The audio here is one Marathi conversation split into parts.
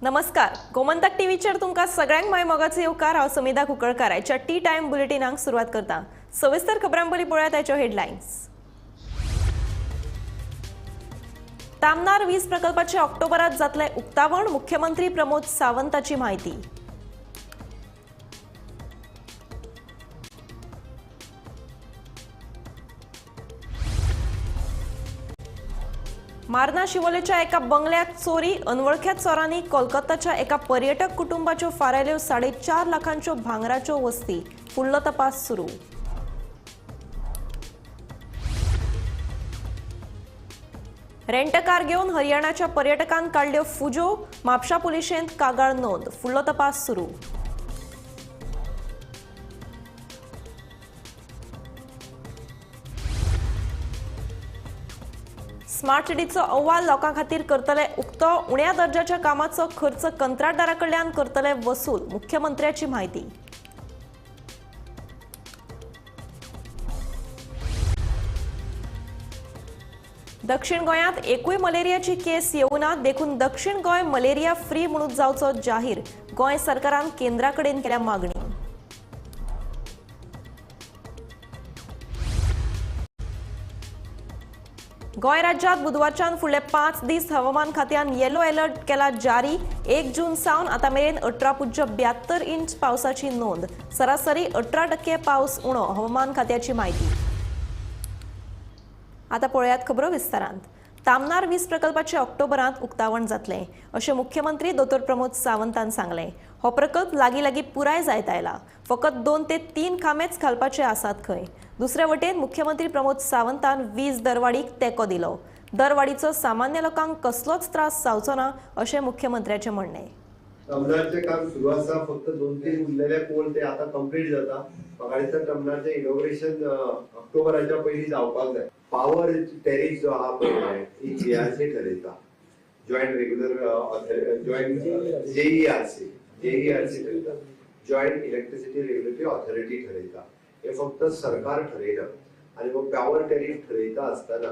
नमस्कार, गोमंतक टीव्हीचेर तुमकां सगळ्यांक माय मोगाचो येवकार। हांव समिधा कुंकळकार। आयच्या टी टाइम बुलेटिनाक सुरवात करता। सविस्तर खबरांपली पळयात आयच्यो हेडलायन्स। तामनार वीज प्रकल्पाचे ऑक्टोबरात जातले उक्तावण, मुख्यमंत्री प्रमोद सावंताची माहिती। मार्ना शिवोलेच्या एका बंगल्यात चोरी, अनवळख्या चोरांनी कोलकाताच्या एका पर्यटक कुटुंबाच्यो फारायल्यो 4.5 लाखांच्यो भांगराच्यो वस्ती। फुडलो तपास सुरू। रेंट कार घेवन हरियाणाच्या पर्यटकांन काढल्यो फुजो, म्हापशा पुलिशेंत कागाळ नोंद। फुडलो तपास सुरू। स्मार्ट सिटीचो अहवाल लोकां खातीर करतले उक्तो, उण्या दर्जाच्या कामाचो खर्च कंत्राटदाराकडल्यान करतले वसूल। मुख्यमंत्र्याची माहिती। दक्षिण गोंयांत एकूय मलेरियाची केस येवना, देखून दक्षिण गोंय मलेरिया फ्री म्हणून जावचो जाहीर। गोंय सरकारान केंद्राकडेन केल्या मागणी। गोंय राज्यात बुधवारच्यान फुडले 5 दीस हवामान खात्यान येलो अलर्ट केला जारी। 1 जून सावन आता मेरेन 18.72 इंच पावसाची नोंद। सरासरी 18% पावस उणो। हवामान खात्याची माहिती। आता पळयात खबरो विस्तारांत। तामनार वीज प्रकल्पाचे ऑक्टोबरात उक्तावण जातले, अशें मुख्यमंत्री दोतोर प्रमोद सावंतान सांगले। हो प्रकल्प लागीं पुराय जायत आयला। फकत 2 ते 3 खांबेच घालपाचे आसात खंय। दुसरे वटेन मुख्यमंत्री प्रमोद सावंतान वीज दरवाडीक तेंको दिलो। दरवाडीचो सामान्य लोकांक कसलोच त्रास जावचो ना, अशें मुख्यमंत्र्याचें म्हणणें। टर्मिनलचे काम सुरू आसा, फक्त 2-3 उरलेले पोल ते आता कंप्लीट जाता। म्हाका दिसता टर्मिनलचे इनॉग्रेशन ऑक्टोबराच्या पयलीं जावपाक जाय। पावर टॅरिफ जो आहा पळय जीआरसी ठरयता, जॉइंट रेग्युलर जॉइंट जेईआरसी ठरयता, जॉइंट इलेक्ट्रिसिटी रेग्युलेटरी ऑथॉरिटी ठरयता। हे फक्त सरकार ठरयना। आणि मग पॉवर टॅरिफ ठरयता आसतना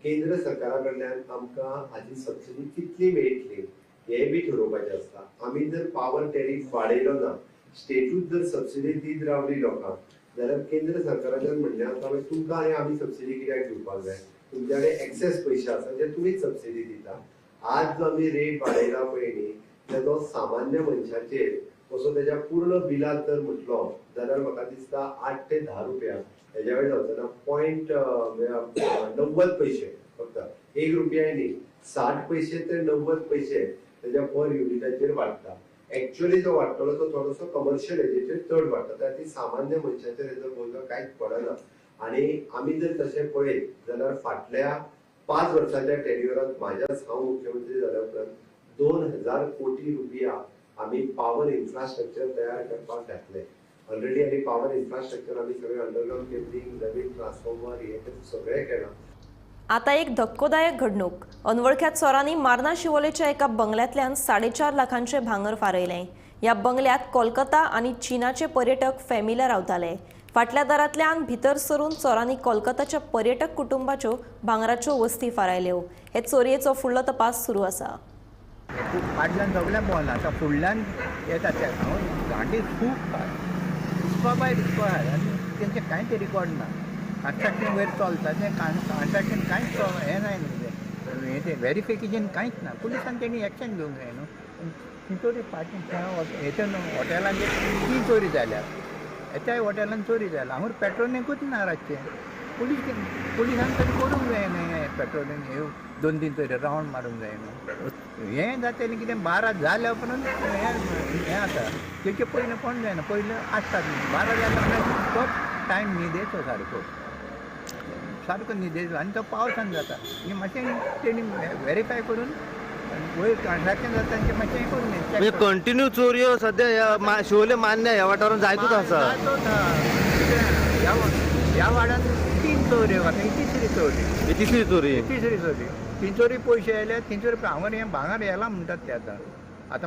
केंद्र सरकारा कडल्यान आमकां हाची सबसिडी कितली मेळटली हे बी ठरोवपाचें आसता। आमी जर पॉवर टॅरिफ वाडयलो ना, स्टेटूच जर सबसिडी दीत रावली लोकांक, जाल्यार केंद्र सरकाराच्यान म्हणणें आसा तुमकां आनी आमी सबसिडी कित्याक दिवपाक जाय, तुमचे कडेन एक्सेस पयशे आसा जे तुमीच सबसिडी दिता। आज जो आमी रेट वाडयला पळय न्ही, तेजो सामान्य मनशाचेर असो तेज्या पूर्ण बिलात जर म्हटलो जाल्यार म्हाका दिसता 8 ते 10 रुपया हेज्या वेळी जावचना 0.90 पैसे, फक्त 1 रुपया न्ही, 60 पैसे ते 90 पैसे तेज्या पर युनिटाचेर वाडटा। एक्चुअली जो वाडटलो तो थोडोसो कमर्शियल हेजेचेर चड वाडटा, त्या ती सामान्य मनशाचेर हेजो बोजो कांयच पडना। आणि आमी जर तशें पळयत जाल्यार फाटल्या 5 वर्साच्या टेन्युअरांत म्हाज्याच हांव मुख्यमंत्री जाल्या उपरांत 2000 कोटी रुपया आमी पॉवर इन्फ्रास्ट्रक्चर तयार करपाक घातले। ऑलरेडी आमी पॉवर इन्फ्रास्ट्रक्चर आमी सगळे अंडरग्राउंड केबलिंग, नवीन ट्रान्सफॉर्मर हे सगळे केला। आता एक धक्कोदायक घडणूक। अनवळख्या चोरांनी मार्ना शिवोलेच्या एका बंगल्यांतल्यान 4.5 लाखांचे भांगर फारयले। या बंगल्यात कोलकाता आणि चीनाचे पर्यटक फॅमिली रावताले। फाटल्या दारांतल्यान भितर सरून चोरांनी कोलकाताच्या पर्यटक कुटुंबाच्यो भांगराच्यो वस्ती फारायल्यो। हे चोरयेचो फुडलो तपास सुरू आसा। फाटल्यान सगळ्या बोला आतां फुडल्यान येता ते हांव गांठी खूब दिसपाक आनी तेंचें कांयच रिकॉर्ड ना। कन्स्ट्रक्शन वयर चलता तें कन्स्ट्रक्शन कांयच हें जाय न्हू, हें तें व्हेरिफिकेशन कांयच ना। पुलिसान तेणी एक्शन घेवंक जाय न्हू। चोरी फाटी हेतून हॉटेलांचेर 3 चोरी जाल्यात, एकाय हॉटेलान चोरी जाला। हांगा पेट्रोलिंगूच ना रातचें। पुलिसान तरी करूंक जाय न्हय पेट्रोलिंग, हे 2-3 तरी रावंड मारूंक जाय न्हू। हें जातलें कितें 12 जाल्या उपरांत हें आसा, तेचे पयलीं कोण जायना, पयलीं आसतात न्ही। 12 जाल्या उपरांत तो टायम न्हिदेचो सारको न्हिदेचो, आनी तो पावसान जाता। हे मातशें तेणी व्हेरीफाय करून वयर ट्रान्झॅक्शन जाता तें मातशें करून म्हणजे कंटिन्यू चोरयो सध्या शिवोले मान्य ह्या वाठारांत जायतूच आसा। ह्या वाड्यान 3 चोऱ्यो, आतां ही तिसरी चोरी। तिसरी चोरी 3 चोरी पयशे आयले, 3 चोरी हांगर हें भांगर येला म्हणटात ते आतां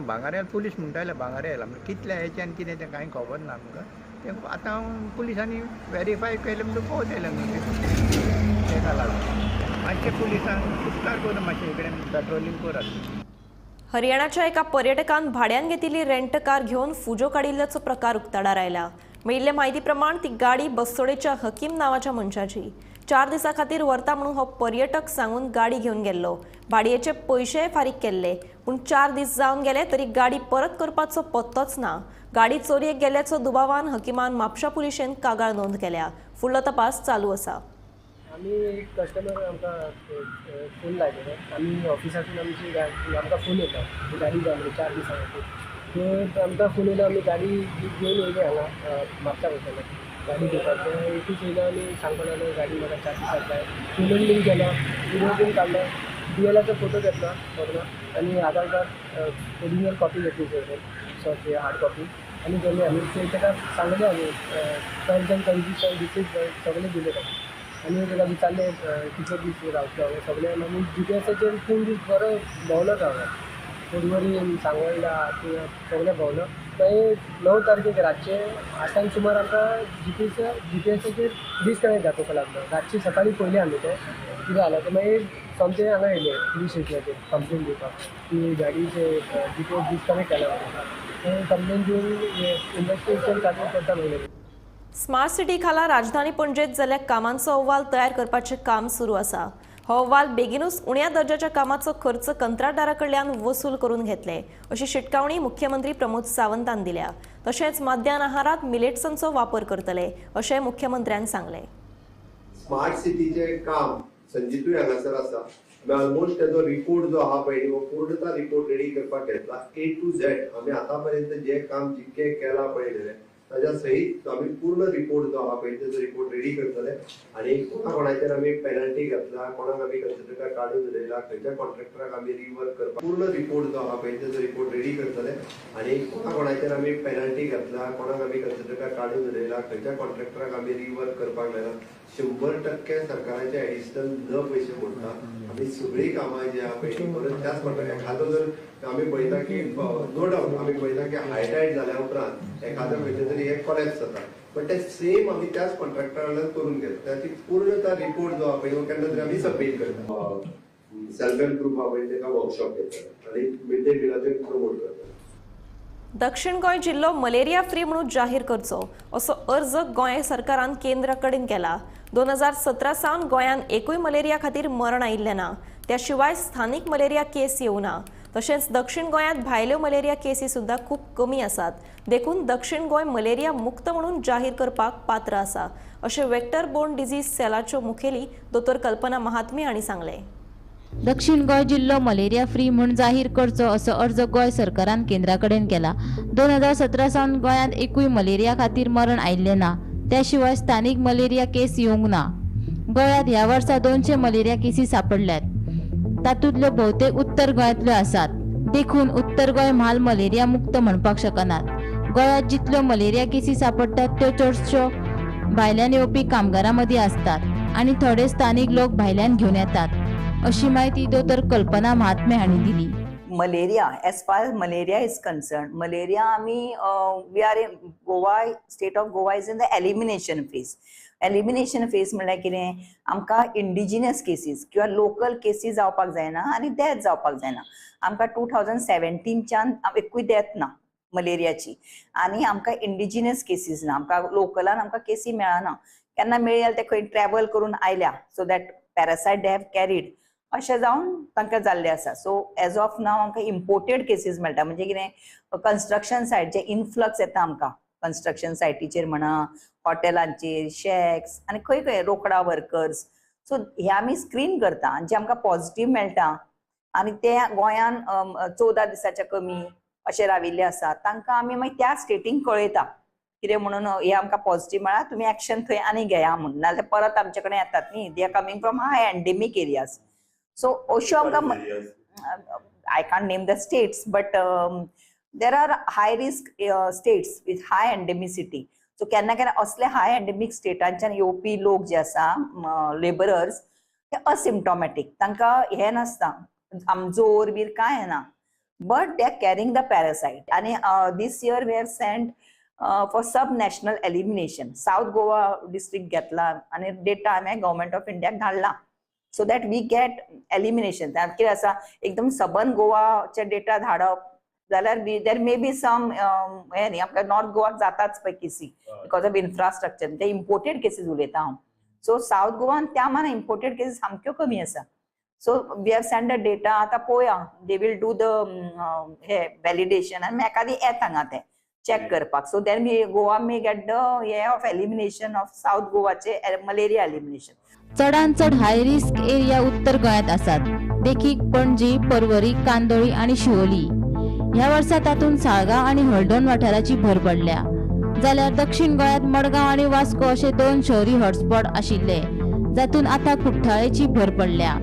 भांगर येला, पुलीस म्हणटाले भांगर येला म्हणजे कितल्या हेच्यान कितें तें कांय खबर ना आमकां। तें आतां पुलिसांनी व्हेरीफाय केलें म्हणून पावयलें न्हू तेका लागून मातशें पुलिसान उपकार करून मातशें इकडेन पेट्रोलिंग करात। हरियाणाच्या एका पर्यटकान भाड्यान घेतिल्ली रेंट कार घेऊन फुजो काडिल्ल्याचो प्रकार उक्ताडार आयला. मेळिल्ल्या म्हायती प्रमाण ती गाडी बस्तोडेच्या हकीम नावाच्या मनशाची. 4 दिसां खातीर व्हरता म्हणून हो पर्यटक सांगून गाडी घेवन गेल्लो. भाडयेचे पयशे फारीक केल्ले, पूण 4 दीस जावन गेले तरी गाडी परत करपाचो पत्तोच ना. गाडी चोरयेक गेल्ल्याचो दुबावान हकीमान म्हापशा पुलिशेन कागाळ नोंद केल्या. फुडलो तपास चालू आसा. आम्ही एक कस्टमर आमकां फोन लायलेलो. आमी ऑफिसांतून आमची गाडी आमकां फोन येता की गाडी जाय म्हणून 4 दिसां खातीर. तर आमकां फोन येयलो, आमी गाडी घेवन येयली हांगा म्हापसा वयताले गाडी घेवपाक. एकूच येयलो आनी सांगपाक लागलो गाडी म्हाका 4 दिसांक जाय. पेमेंट बीन केलो, विडियो बीन काडलो, DLRचो फोटो घेतलो सगळो आनी आधार कार्ड ओरिजिनल कॉपी घेतली सगळे सॉरी हार्ड कॉपी आनी गेले आमी. ताका सांगलें आमी टर्म्स एंड कंडिशन डिटेल्स सगळे दिले ताका. आनी ताका विचारलें कितले दीस रावतलो सगळें. आनी GPS पूण दीस बरो भोंवलो हांगा परवरी सांगोळडा सगळें भोंवलो. मागीर 9 तारखेक रातचे 8 सुमार आमकां GPSचेर डिस्कनेक्ट दाखोवपाक लागलो. रातची सकाळी पयलें आमी तें कितें जालें तें. मागीर सोमतें हांगा येयले पुलीस स्टेशनाचेर कंप्लेन दिवपाक की गाडीचे GPS डिस्कनेक्ट केला म्हणून. कंप्लेन दिवन इन्वेस्टिगेशन चालू करता म्हणलें. स्मार्ट सिटी खाला राजधानी पणजेत जाल्यार कामांचो अहवाल तयार करपाचें काम सुरू आसा. हो अहवाल बेगीनूच उण्या दर्जाच्या कामाचो खर्च कंत्राटदारा कडल्यान वसूल करून घेतले अशी शिटकावणी मुख्यमंत्री प्रमोद सावंतान दिल्या. तशेंच मध्यान आहारात मिलेट्सांचो वापर करतले अशें मुख्यमंत्र्यान सांगलें. स्मार्ट सिटीचे काम संजीतूय हांगासर आसा. ऑलमोस्ट तेजो रिपोर्ट जो आहा पळय हो पूर्णता रिपोर्ट रेडी करपाक घेतला A to Z. आमी आतां पर्यंत जे काम जितके केला पळयलें ताच्या सहित आमी पूर्ण रिपोर्ट जो आहा पळय तेजो रिपोर्ट रेडी करतले आनी कोणाचेर आमी पेनल्टी घातला, कोणाक आमी कंसिडर काडून उडयला, खंयच्या कॉन्ट्रॅक्टराक आमी रिवर्क करपाक पूर्ण रिपोर्ट जो आहा पळय तेजो रिपोर्ट रेडी करतले आनी कोणाचेर आमी पेनल्टी घातला, कोणाक आमी कंसिडर काडून उडयला, खंयच्या कॉन्ट्रॅक्टराक आमी रिवर्क करपाक लायला 100% सरकाराचे एडिशनल न पयशे मोडटा. आमी सगळीं कामां जी आहा पळय परत त्याच पडटा. एखादो जर आमी पळयता की नो डावट आमी पळयता की हायटायट जाल्या उपरांत एखादो खंयचे तरी एक कॉलेप्स जाता, बट ते सेम आमी त्याच कॉन्ट्रॅक्टराकडल्यान करून घेता. त्याची पूर्णता रिपोर्ट जो आहा पळय हो केन्ना तरी आमी सबमीट करता. सेल्फ हेल्प ग्रुप आहा पळय ताका वर्कशॉप घेता आनी मिड डे मिलाचेर प्रमोट करता. दक्षिण गोंय जिल्लो मलेरिया फ्री म्हणून जाहीर करचो असो अर्ज गोंय सरकारान केंद्रा कडेन केला. 2017 सावन गोंयान एकूय मलेरिया खातीर मरण आयिल्लें ना. त्या शिवाय स्थानीक मलेरिया केस येवना. तशेंच दक्षिण गोंयांत भायल्यो मलेरिया केसी सुद्धा खूब कमी आसात. देखून दक्षिण गोंय मलेरिया मुक्त म्हणून जाहीर करपाक पात्र आसा अशें वेक्टर बोर्न डिजीज सेलाच्यो मुखेली दोतोर कल्पना महात्मे हांणी सांगलें. दक्षिण गोंय जिल्लो मलेरिया फ्री म्हूण जाहीर करचो असो अर्ज गोंय सरकारान केंद्रा कडेन केला. 2017 सावन गोंयांत एकूय मलेरिया खातीर मरण आयिल्लें ना. त्या शिवाय स्थानीक मलेरिया केस येवंक ना. गोंयांत ह्या वर्सा 200 मलेरिया केसी सापडल्यात. तातूंतल्यो भोवतेक उत्तर गोंयांतल्यो आसात. देखून उत्तर गोंय म्हाल मलेरिया मुक्त म्हणपाक शकनात. गोंयांत जितल्यो मलेरिया केसी सापडटात त्यो चडश्यो भायल्यान येवपी कामगारां मदीं असतात आनी थोडे स्थानीक लोक भायल्यान घेवन येतात अशी माहिती दोतोर कल्पना महात्मे हांणी दिली. Malaria, as far as malaria is concerned, malaria we are in Goa, state of Goa is in the elimination phase. Elimination phase म्हळ्यार कितें, आमकां इंडिजिनस केसीस किंवा लोकल केसीस जावपाक जायना आनी डेथ जावपाक जायना. आमकां 2017च्यान एकूय डेथ ना मलेरियाची आनी आमकां इंडिजिनस केसीस ना. आमकां लोकलान आमकां केसी मेळना. केन्ना मेळ्ळी जाल्यार ते खंय ट्रॅव्हल करून आयल्या so that parasite they have carried अशें जावन तांकां जाल्लें आसा. सो एज ऑफ नाव आमकां इम्पोर्टेड केसीस मेळटा. म्हणजे कितें, कन्स्ट्रक्शन सायट जे इन्फ्लक्स येता आमकां कन्स्ट्रक्शन सायटीचेर म्हणा, हॉटेलांचेर, शॅक्स आनी खंय खंय रोकडा वर्कर्स. सो हे आमी स्क्रीन करता. जे आमकां पॉझिटिव्ह मेळटा आनी ते गोंयान 14 दिसाच्या कमी अशे राविल्ले आसा तांकां आमी मागीर त्या स्टेटीक कळयता कितें म्हणून हे आमकां पॉझिटिव्ह मेळ्ळा, तुमी एक्शन थंय आनी घेया म्हणून. नाजाल्यार परत आमचे कडेन येतात न्ही. They are coming from hi endemic areas. So अश्यो आमकां I can't name the states, but there are high risk states with high endemicity. So केन्ना केन्ना असले हाय एंडेमिक स्टेटांच्यान येवपी लोक जे आसा लेबरर्स ते असिम्टोमॅटीक, तांकां हे नासता आमजोर बीर कांय ना, but they are carrying the parasite. आनी this year we have sent for sub national elimination. South Goa district घेतला आनी डेटा हांवें गव्हर्मेंट ऑफ इंडियाक धाडला. So that we get elimination. कितें आसा एकदम सबन गोवाचे डेटा धाडप जाल्यार देर मे बी सम हे न्ही आमकां नॉर्थ गोवाक जाताच पळय केसी बिकॉज ऑफ इन्फ्रास्ट्रक्चर ते इम्पोर्टेड केसीस उलयता हांव. सो साऊथ गोवान त्या मानान इम्पोर्टेड केसीस सामक्यो कमी आसा. So we have sent the data. आतां पळोवया they will do the uh validation आनी एखादी येता हांगा ते चेक करपाक. So then Goa may get the uh of elimination of south गोवाचे मलेरिया एलिमिनेशन. चडांत चड हाय रिस्क एरिया उत्तर गोंयांत आसात, देखीक पणजी, पर्वरी, कांदोळी आणि शिवोली. ह्या वर्सा तातूंत साळगांव आणि हळदोण वाठाराची भर पडल्या. जाल्यार दक्षिण गोंयांत मडगांव आणि वास्को अशे 2 शहरी हॉटस्पॉट आशिल्ले, जातून आता कुठ्ठाळेची भर पडल्या,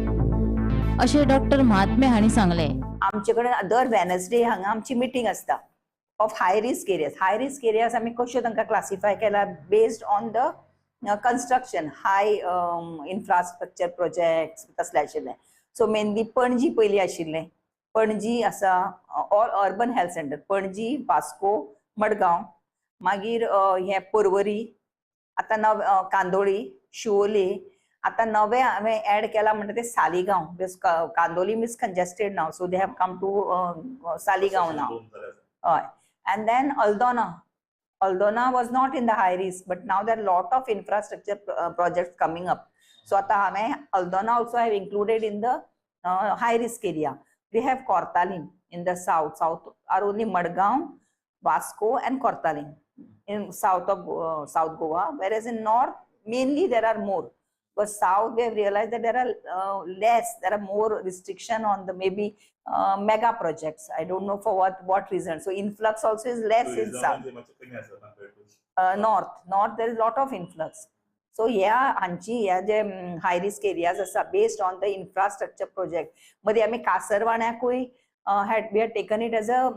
अशें डॉक्टर महात्मे हांणी सांगले. आमचे कडेन दर वेनसडे हांगा आमची मिटींग आसता of high risk areas. High risk areas आमी कश्यो तांकां क्लासिफाय केला based on the construction, high infrastructure projects तसले आशिल्ले. सो मेनली पणजी पयलीं आशिल्लें, पणजी आसा all urban health centre, Panaji, Vasco, Madgaon, मागीर हे पर्वरी, आतां कांदोळी, शिवोले, आतां नवे हांवें एड केला म्हणटा ते सालिगांव. बिकॉज कांदोली मीस कंजेस्टेड नाव, so they have come to Saligao नाव. हय. And then Aldona was not in the high risk, but now there are lot of infrastructure projects coming up. So ata hame Aldona also have included in the high risk area. We have Kortalim in the south. South are only Madgaon, Vasco and Kortalim in south of South Goa, whereas in north mainly there are more. But south we have realized that there are less, there are more restriction on the maybe mega projects. I don't know for what reason. So influx also is less in south. North there is lot of influx. So ह्या जे हाय रिस्क एरियाज आसा based on the infrastructure project. मध्ये आम्ही कासरवाड्याकूय we had taken it as a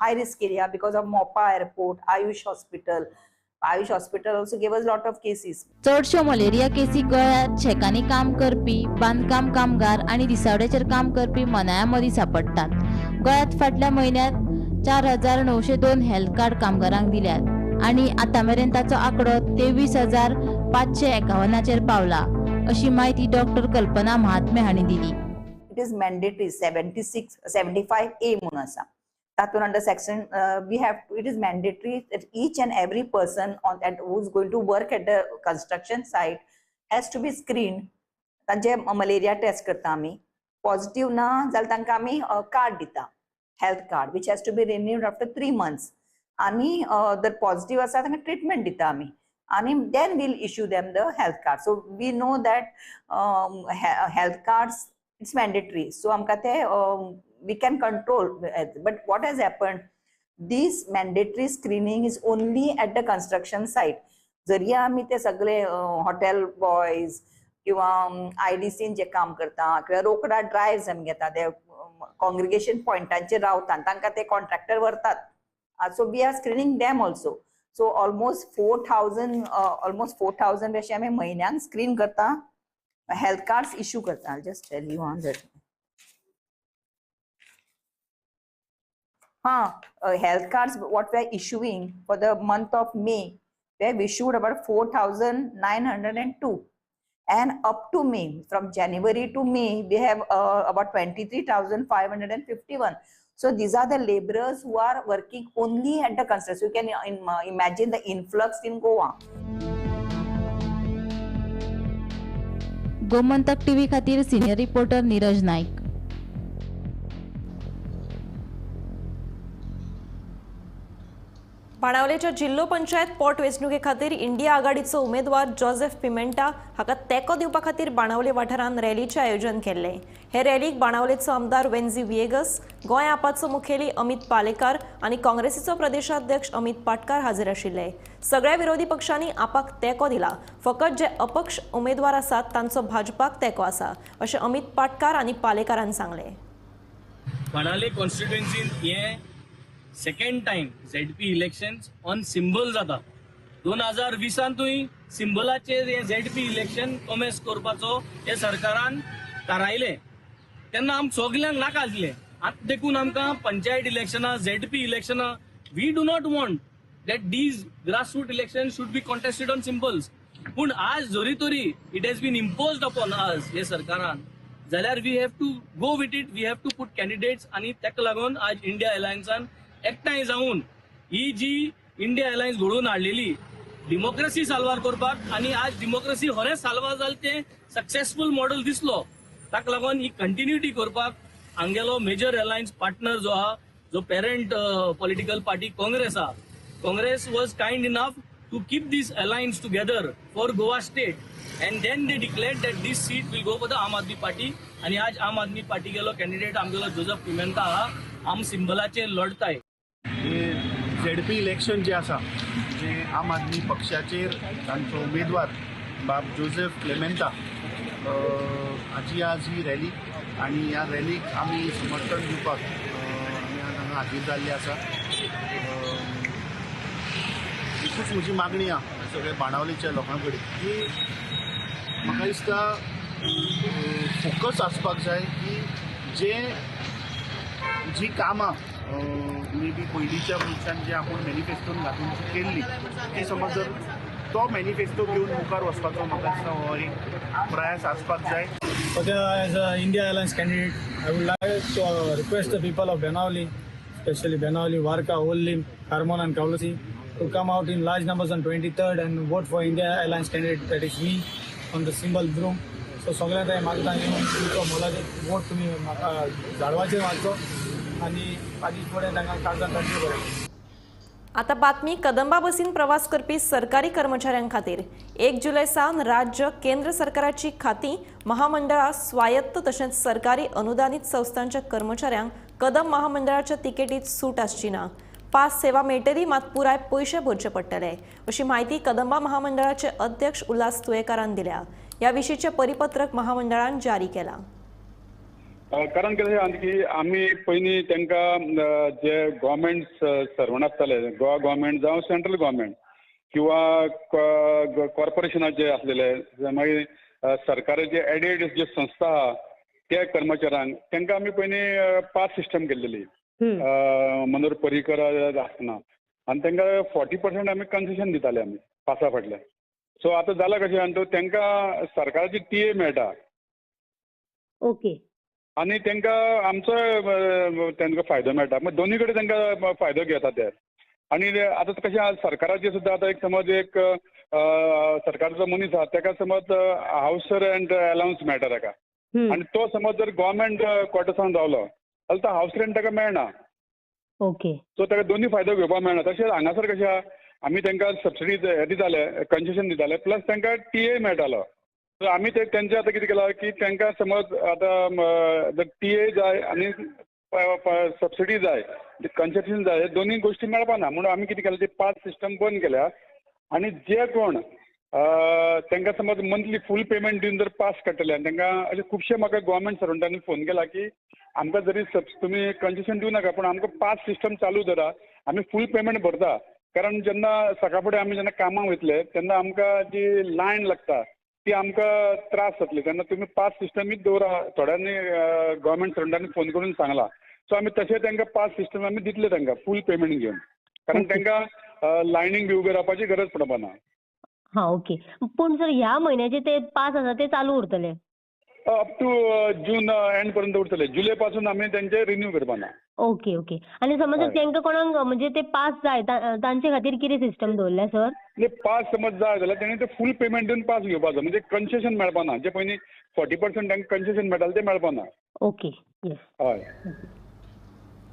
high risk area because of Mopa airport, Ayush hospital. Ayush hospital also gave us lot of cases. चडश्यो मलेरिया केसी गोंयांत शेकांनी काम करपी, बांदकाम कामगार आणि दिसावड्याचेर काम करपी मनाया मदीं सापडटात. गोंयांत फाटल्या म्हयन्यांत 4,902 हेल्थ कार्ड कामगारांक दिल्यात आणि आतां मेरेन ताचो आंकडो 23,551चेर पावला, अशी माहिती डॉक्टर कल्पना महात्मे हांणी दिली. It is mandatory 75A म्हणून आसा. तातून under section we have it is mandatory that each and every person on that who is going to work at the construction site has to be screened. तांचे मलेरिया टेस्ट करता आमी, पॉझिटिव्ह ना जाल्यार तांकां आमी कार्ड दिता, health card which has to be renewed after 3 months. आनी जर पॉझिटिव्ह आसा तांकां ट्रिटमेंट दिता आमी आणि then we'll issue them the health card. So we know that health cards it's mandatory. So amka te we can control. But what has happened? This mandatory screening is only at the construction site. जरी आम्ही ते सगळे हॉटेल बॉयज किंवा IDC जे काम करता किंवा रोकडा ड्रायव्स आमी घेता ते कॉंग्रिगेशन पॉइंटांचेर रावतात तांकां ते कॉन्ट्रॅक्टर व्हरतात. So we are screening them also. So almost 4,000 अशें आमी म्हयन्याक स्क्रीन करता, हेल्थ कार्ड्स इश्यू करता. I'll just tell you on that. Health cards what we are issuing for the month of May, we have issued about 4,902, and up to May, from January to May, we have about 23,551. So these are the laborers who are working only at the construction. You can imagine the influx in Goa. Gomantak TV खातीर सिनियर रिपोर्टर नीरज नाईक. बाणावलेच्या जिल्लो पंचायत पोट वेंचणुके खातीर इंडिया आघाडीचो उमेदवार जोसेफ पिमेंटा हाका तेंको दिवपा खातीर बाणावले वाठारांत रॅलीचें आयोजन केल्लें. हे रॅलीक बाणावलेचो आमदार वेन्झी विएगस, गोंय आपाचो मुखेली अमित पालेकार आनी काँग्रेसीचो प्रदेशाध्यक्ष अमित पाटकार हाजीर आशिल्ले. सगळ्या विरोधी पक्षांनी आपाक तेंको दिला, फकत जे अपक्ष उमेदवार आसात तांचो भाजपाक तेंको आसा, अशें अमित पाटकार आनी पालेकारान सांगलें. बाणावले कॉन्स्टिट्युएन्सीन हे second time ZP elections on symbol जाता. 2020 सिंबलाचेर हे ZP इलेक्शन कॉमेस करपाचो हे सरकारान थारायले, तेन्ना आमकां सगल्यांक नाका आसलें. आतां देखून आमकां पंचायत इलेक्शनां ZP इलेक्शनां we do not want that these grassroots elections should be contested on symbols. पूण आज जरी तरी it has been imposed upon us हे सरकारान जाल्यार we have to go with it. We have to put candidates आनी ताका लागून आज इंडिया अलायन्सान एकठांय जावन ही जी इंडिया अलायन्स घडोवन हाडलेली डेमोक्रेसी साल्वार करपाक आनी आज डेमोक्रेसी खरेंच साल्वार जालें तें सक्सेसफूल मॉडेल दिसलो. ताका लागून ही कंटिन्युटी करपाक हांगेलो मेजर अलायन्स पार्टनर जो आहा, जो पेरंट पॉलिटिकल पार्टी काँग्रेस आहा, Congress was kind enough to keep this alliance together for Goa state, and then they declared that this seat will go for the Aam Aadmi Party. आणि आज आम आदमी पार्टी गेलो कॅन्डिडेट आमगेलो जोसेफ पिमेंता आहा, आम सिंबलाचेर लढताय. ZP इलेक्शन जे आसा जे आम आदमी पक्षाचेर तांचो उमेदवार बाब जोसेफ क्लेमेंता हाची आज ही रॅली आनी ह्या रॅलीक आमी समर्थन दिवपाक आमी हांगा हाजीर जाल्ले आसा. एकूच म्हजी मागणी आहा सगळे बाणावलेच्या लोकां कडेन की म्हाका दिसता फोकस आसपाक जाय की जी कामां मे बी पयलींच्या मनशान जे आपूण मॅनिफेस्टोन घालून केल्ली ती समज जर तो मॅनिफेस्टो घेवन मुखार वचपाचो म्हाका दिसता हो एक प्रयास आसपाक जाय. As an India Alliance candidate, I would like to request the people of Benawali, especially Benawali, Varka, Ollim, Karmon and Kaulasi, to come out in large numbers on 23rd and vote for India Alliance candidate, that is me, on the symbol broom. So सगळ्यांत हांवें मागता तुमचो मोलाचे वोट तुमी म्हाका झाडवाचेर मारचो आनी आदीच फुडें तांकां कागदां धाडचें पडटलें. आता बातमी कदंबा बसीन प्रवास करपी सरकारी कर्मचाऱ्यां खातीर 1 जुलै सावन राज्य केंद्र सरकाराची खातीं महामंडळां स्वायत्त तशेंच सरकारी अनुदानीत संस्थांच्या कर्मचाऱ्यांक कदम महामंडळाच्या तिकेटीत सूट आसची ना. पास सेवा मेळटली मात पुराय पयशे भरचे पडटले अशी माहिती कदंबा महामंडळाचे अध्यक्ष उल्हास तुयेकारान दिल्या. ह्या विशींचे परिपत्रक महामंडळान जारी केला. कारण कितें आसा की आमी पयलीं तांकां जे गव्हर्मेंट सर्वंट आसताले, गोवा गव्हर्मेंट जावं सेंट्रल गव्हर्मेंट किंवा कॉर्पोरेशनाचे आसलेले मागीर सरकाराचे एडेड जे संस्था आहा त्या कर्मचाऱ्यांक तांकां आमी पयलीं पास सिस्टम केल्लेली मनोहर पर्रीकर आसतना आनी तांकां 40% आमी कन्सेशन दिताले आमी पासा फाटल्यान. सो आतां जालां कशें आनी तांकां सरकाराची TA मेळटा. ओके. आनी तांकां आमचो तांकां फायदो मेळटा. मागीर दोनूय कडेन तांकां फायदो घेता ते. आनी आतां कशें आसा सरकाराचे सुद्दां आतां एक समज एक सरकाराचो मनीस आसा ताका समज हावस रेंट अलावन्स मेळटा ताका आनी तो समज जर गव्हर्मेंट क्वॉर्टर्सान रावलो जाल्यार तो हावस रेंट ताका मेळना. ओके. सो ताका दोनूय फायदो घेवपाक मेळना. तशेंच हांगासर कशें आहा आमी तांकां सबसिडी दिताले, कन्सेशन दिताले, प्लस तांकां TA मेळटालो. सो आमी तेंचे आतां कितें केलां की तांकां समज आतां जर TA जाय आनी सबसिडी जाय, कन्सेशन जाय, हे दोनूय गोश्टी मेळपाना म्हणून आमी कितें केलां ते पास सिस्टम बंद केल्या. आनी जे कोण तांकां समज मंथली फूल पेमेंट दिवन जर पास काडटले आनी तांकां अशें खुबशे म्हाका गव्हर्मेंट सर्वंटांनी फोन केला की आमकां जरी तुमी कन्सेशन दिवं नाका पूण आमकां पास सिस्टम चालू दरा, आमी फूल पेमेंट भरता. कारण जेन्ना सकाळ फुडें आमी जेन्ना कामाक वयतले तेन्ना आमकां जी लायन लागता ती आमकां त्रास जातली. तेन्ना तुमी पास सिस्टमीच दवरा. थोड्यांनी गव्हर्मेंट सर्वंटांनी फोन करून सांगला. सो आमी तशें तांकां पास सिस्टम आमी दितले तांकां फूल पेमेंट घेवन. कारण तांकां लायनीक बी उबे रावपाची गरज पडपाना. हा ओके. पूण सर ह्या म्हयन्याचे ते पास आसा ते चालू उरतले अप टू जून एंड पर्यंत उरतले. जुलै पासून आमी तेंचे रिन्यू करपाना. Okay okay. आनी समज जर तांकां कोणाक म्हणजे ते पास जाय तांचे खातीर कितें सिस्टम दवरल्या सर? म्हणजे पास समज जाय जाल्यार तेणी ते फूल पेमेंट दिवन पास घेवपाचो. म्हणजे कन्सेशन मेळपाना. जे पयलीं 40% तांकां कन्सेशन मेळटालें तें मेळपाना. ओके. येस. हय.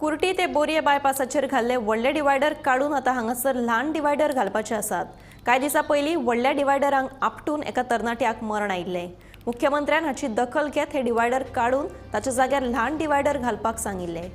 कुर्टी ते बोरये बायपासाचेर घाल्ले व्हडले डिवायडर काडून आतां हांगासर ल्हान डिवायडर घालपाचे आसात. कांय दिसां पयलीं व्हडल्या डिवायडरांक आपटून एका तरणाट्याक मरण आयिल्लें. मुख्यमंत्र्यान हाची दखल घेत हे डिवायडर काडून ताच्या जाग्यार ल्हान डिवायडर घालपाक सांगिल्लें.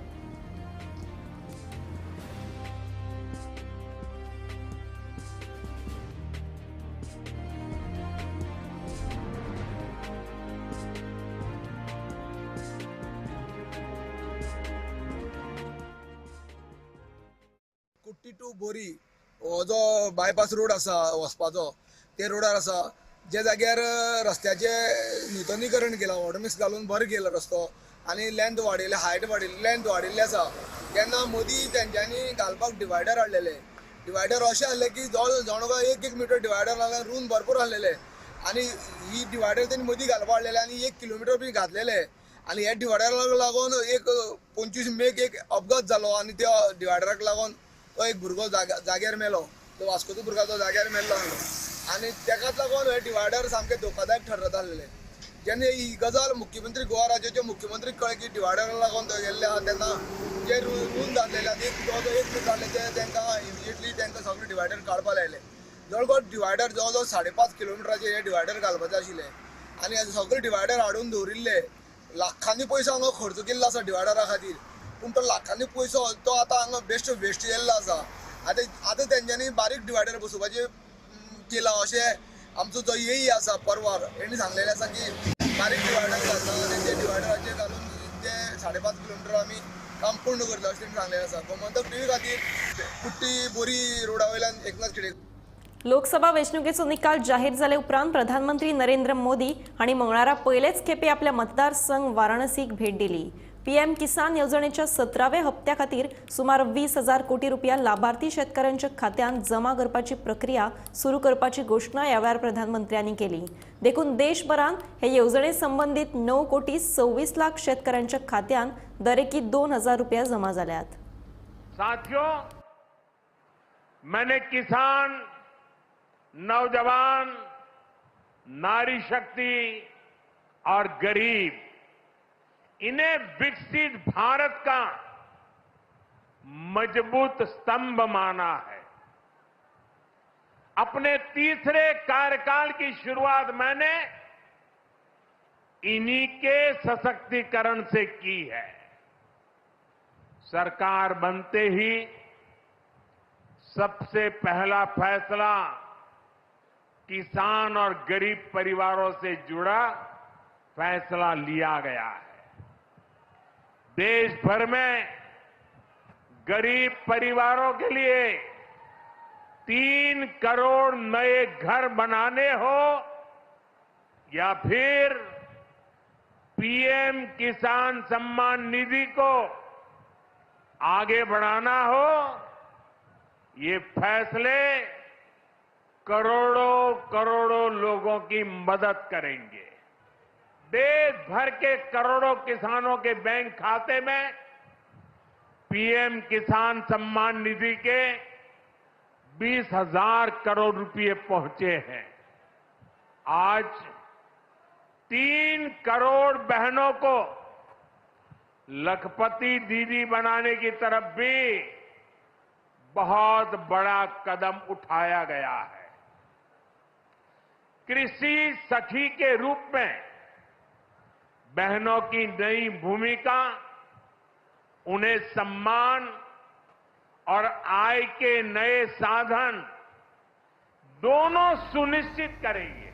कुट्टी टू बोरी हो जो बायपास रोड आसा वचपाचो ते रोडार आसा जे जाग्यार रस्त्याचे नुतनीकरण केलां, वॉटरमिक्स घालून बरो केला रस्तो आनी लेंथ वाडयले, हायट वाडयली, लेंथ वाडिल्ली आसा. तेन्ना मदीं तेंच्यांनी घालपाक डिवायडर हाडलेले. डिवायडर अशें आहले की जवळ 1 मीटर डिवायडर लागला, रूम भरपूर आहलेले आणि ही डिवायडर त्यांनी मदीं घालपा हाडलेले आणि 1 किलोमीटर बी घातलेले आणि ह्या डिवायडराक लागून एक 25 मेक एक अपघात जालो आणि त्या डिवायडराक लागून तो एक भुरगो जाग्यार मेलो, तो वास्कोचो भुरगो तो जाग्यार मेल्लो आणि तेकाच लागून हे डिवायडर सामके धोकादायक ठरत आसलेले. जेन्ना ही गजाल मुख्यमंत्री गोवा राज्याचे मुख्यमंत्री कळ्ळें की डिवायडराक लागून थंय गेल्ले आहा तेन्ना जे रूल जाल्लेले आहा एक फूट जाल्ले ते तांकां इमिजिएटली तांकां सगळे डिवायडर काडपा लायले. जवळ डिवायडर जवळ 5.5 किलोमिटराचे हे डिवायडर घालपाचे आशिल्ले आणि सगळे डिवायडर हाडून दवरिल्ले. लाखांनी पयसो हांगा खर्च केल्लो आसा डिवायडरा खातीर, पूण तो लाखांनी पयसो तो आतां हांगा वेस्ट जाल्लो आसा. आतां तेंच्यांनी बारीक डिवायडर बसोवपाचें केलां अशें आमचो जो येई आसा परवार हेणी सांगलेलें आसा की बारीक डिवायडर घालता आनी ते डिवायडराचेर घालून ते 5.5 किलोमिटर आमी काम पूर्ण करता अशें तेणी सांगलेलें आसा. गोमंतक टीव्ही खातीर कुट्टी बोरी रोडा वयल्यान एकनाथ खिडे. लोकसभा वेंचणुकेचो निकाल जाहीर जाले उपरांत प्रधानमंत्री नरेंद्र मोदी हांणी मंगळारा पयलेच खेपे आपल्या मतदारसंघ वाराणसीक भेट दिली. पीएम किसान येवजणेच्या 17व्या हप्त्या खातीर सुमार 20,000 कोटी रुपया लाभार्थी शेतकऱ्यांच्या खात्यांत जमा करपाची प्रक्रिया सुरू करपाची घोषणा ह्या वेळार प्रधानमंत्र्यांनी केली. देखून देशभरांत हे येवजणे संबंधित 9,26,00,000 शेतकऱ्यांच्या खात्यांत दरेकी 2,000 रुपया जमा जाल्यात. साथियों, मैंने किसान, नौजवान, नारी शक्ति और गरीब इन्हें विकसित भारत का मजबूत स्तंभ माना है. अपने तीसरे कार्यकाल की शुरुआत मैंने इन्हीं के सशक्तिकरण से की है. सरकार बनते ही सबसे पहला फैसला किसान और गरीब परिवारों से जुड़ा फैसला लिया गया है. देश भर में गरीब परिवारों के लिए 3 करोड़ नए घर बनाने हो या फिर पीएम किसान सम्मान निधि को आगे बढ़ाना हो, ये फैसले करोड़ों लोगों की मदद करेंगे. देश भर के करोड़ों किसानों के बैंक खाते में पीएम किसान सम्मान निधि के 20,000 करोड़ रुपए पहुंचे हैं. आज 3 करोड़ बहनों को लखपति दीदी बनाने की तरफ भी बहुत बड़ा कदम उठाया गया है. कृषि सखी के रूप में बहनों की नई भूमिका उन्हें सम्मान और आय के नए साधन दोनों सुनिश्चित करेंगे.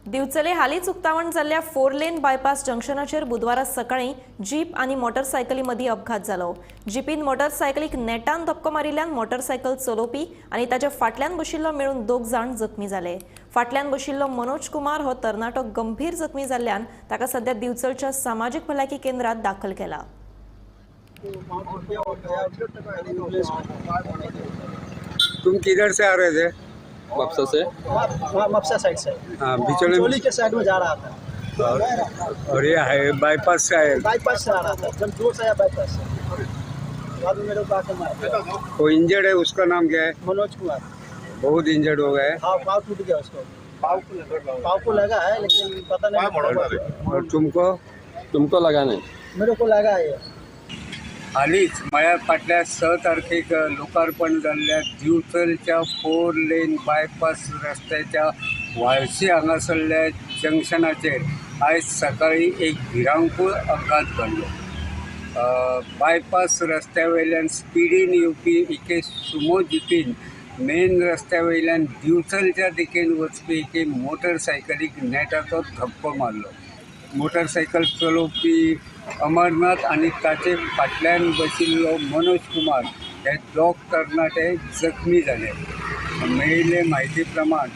दिवचले हालींच उक्तावण जाल्ल्या 4 लेन बायपास जंक्शनाचेर बुधवारा सकाळी जीप आनी मोटरसायकली मदीं अपघात जालो. जीपीन मोटरसायकलीक नेटान धपको मारिल्ल्यान मोटरसायकल चलोवपी आनी ताच्या फाटल्यान बशिल्लो मेळून 2 जाण जखमी जाले. फाटल्यान बशिल्लो मनोज कुमार हो तरणाटो गंभीर जखमी जाल्ल्यान ताका सध्या दिवचलच्या सामाजीक भलायकी केंद्रात दाखल केला. तुम किधर से आ रहे थे? मप्सा से. मप्सा साइड से. हाँ, बिचौली चोली के साइड में जा रहा था और ये है बाईपास से आए. बाईपास से आ रहा था, जब दूर से आया बाईपास से, बाद में मेरे को आके मार दिया. वो इंजर्ड है, उसका नाम क्या है? मनोज कुमार. बहुत इंजर्ड हो गए. हाँ, पाँव टूट गया उसको. पाँव को लगा है लेकिन पता नहीं. और तुमको लगा नहीं? मेरे को लगा है. हालीच म्हळ्यार फाटल्या 6 तारखेक लोकार्पण जाल्ल्या दिवचलच्या 4 लेन बायपास रस्त्याच्या वाळशी हांगासरल्या जंक्शनाचेर आयज सकाळी एक भिरांकूळ अपघात घडलो. बायपास रस्त्या वयल्यान स्पिडीन येवपी एके सुमो जिपीन मेन रस्त्या वयल्यान दिवचलच्या दिकेन वचपी एके मोटरसायकलीक नेटाचो धपको मारलो. मोटरसायकल चलोवपी अमरनाथ आणि ताचे फाटल्यान बशिल्लो मनोज कुमार हे 2 तरणाटे जखमी जाले. मेळिल्ले म्हायती प्रमाण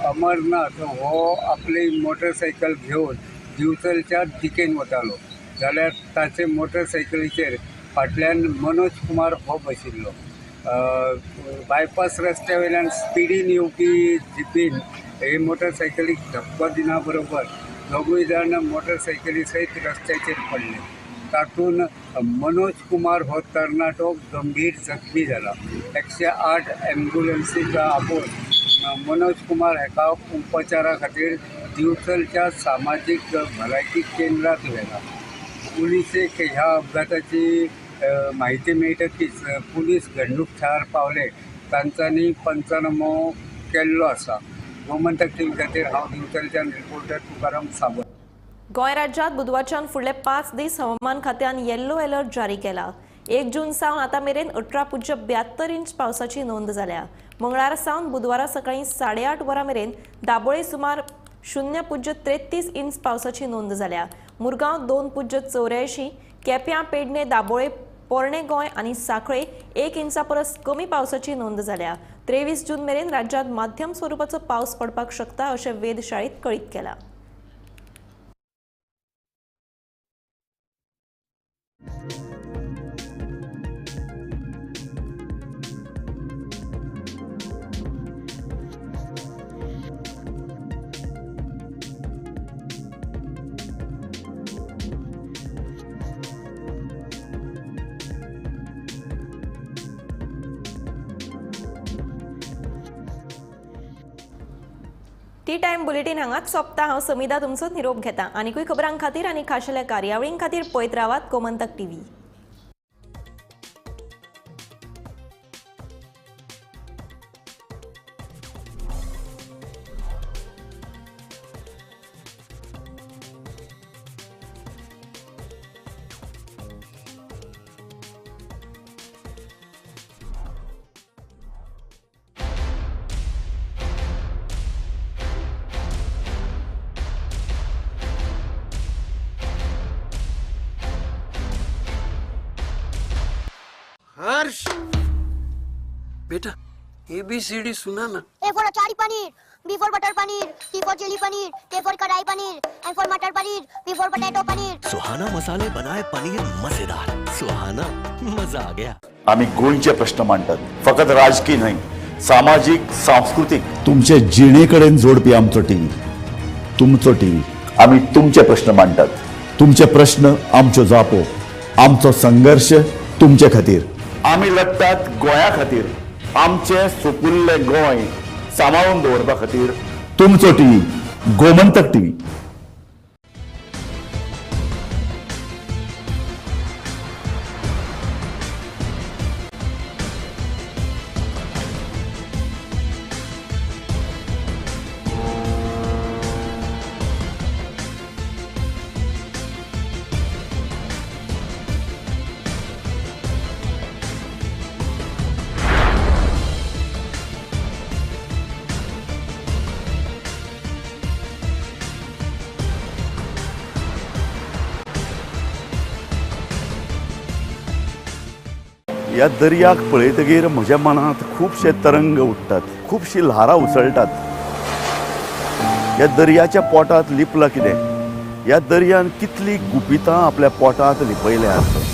अमरनाथ हो आपली मोटरसायकल घेवन दिवचलच्या दिकेन वतालो जाल्यार ताचे मोटरसायकलीचेर फाटल्यान मनोज कुमार हो बशिल्लो. बायपास रस्त्या वयल्यान स्पिडीन येवपी जिपीन हे मोटरसायकलीक धक्को दिना बरोबर दोगूय जाण मोटरसायकली सयत रस्त्याचेर पडले. तातून मनोज कुमार हो तरणाटो गंभीर जखमी जाला. 108 एम्ब्युलन्सीचा आपोवन मनोज कुमार हेका उपचारा खातीर दिवचलच्या सामाजीक भलायकी केंद्रात व्हेला. पुलिसेक ह्या अपघाताची माहिती मेळटकीच पुलीस घडणूक थळार पावले. तांच्यांनी पंचनामो केल्लो आसा. गोमंतक टीव्ही खातीर हांव दिवचलच्यान रिपोर्टर तुकाराम सावंत. गोंय राज्यांत बुधवारच्यान फुडले 5 दीस हवामान खात्यान येल्लो अलर्ट जारी केला. 1 जून सावन आतां मेरेन 18.72 इंच पावसाची नोंद जाल्या. मंगळार सावन बुधवारा सकाळी 8:30 वरां मेरेन दाबोळे सुमार 0.33 इंच पावसाची नोंद जाल्या. मुरगांव 2.84, केप्यां, पेडणे, दाबोळे, पोरणे गोंय आनी सांखळे 1 इंचा परस कमी पावसाची नोंद जाल्या. 23 जून मेरेन राज्यांत माध्यम स्वरुपाचो पावस पडपाक शकता अशें वेधशाळेत कळीत केला. टी टायम बुलेटिन हांगाच सोंपता. हांव समिधा तुमचो निरोप घेता. आनीकूय खबरां खातीर आनी खाशेल्या कार्यावळीं खातीर पळयत रावात गोमंतक टीव्ही. हर्ष बेटा ABCD सुना ना. A for achari paneer, B for butter paneer, C for chili paneer, K for kadai paneer, M for matar paneer, P for potato paneer. Suhana मसाले बनाए पनीर मजेदार. सुहाना, मजा आ गया. आम्ही गोंयचे प्रश्न मांडतात. फकत राजकीय नाही, सामाजिक, सांस्कृतिक. तुमचे जिणेकडेन जोडपी आमचो टीव्ही. तुमचो टीव्ही. आम्ही तुमचे प्रश्न मांडतात. तुमचे प्रश्न आमच्यो जापो. आमचो संघर्ष तुमचे खातीर. आम्ही लढतात गोंया खातीर. आमचे सोपुल्ले गोंय सांबाळून दवरपा खातीर तुमचो टीव्ही, गोमंतक टीव्ही. या दर्याक पळयतगीर म्हज्या मनांत खुबशे तरंग उठतात, खुबशी ल्हारां उसळटात. या दर्याच्या पोटांत लिपलां कितें? या दर्यान कितली गुपितां आपल्या पोटांत लिपयल्यात.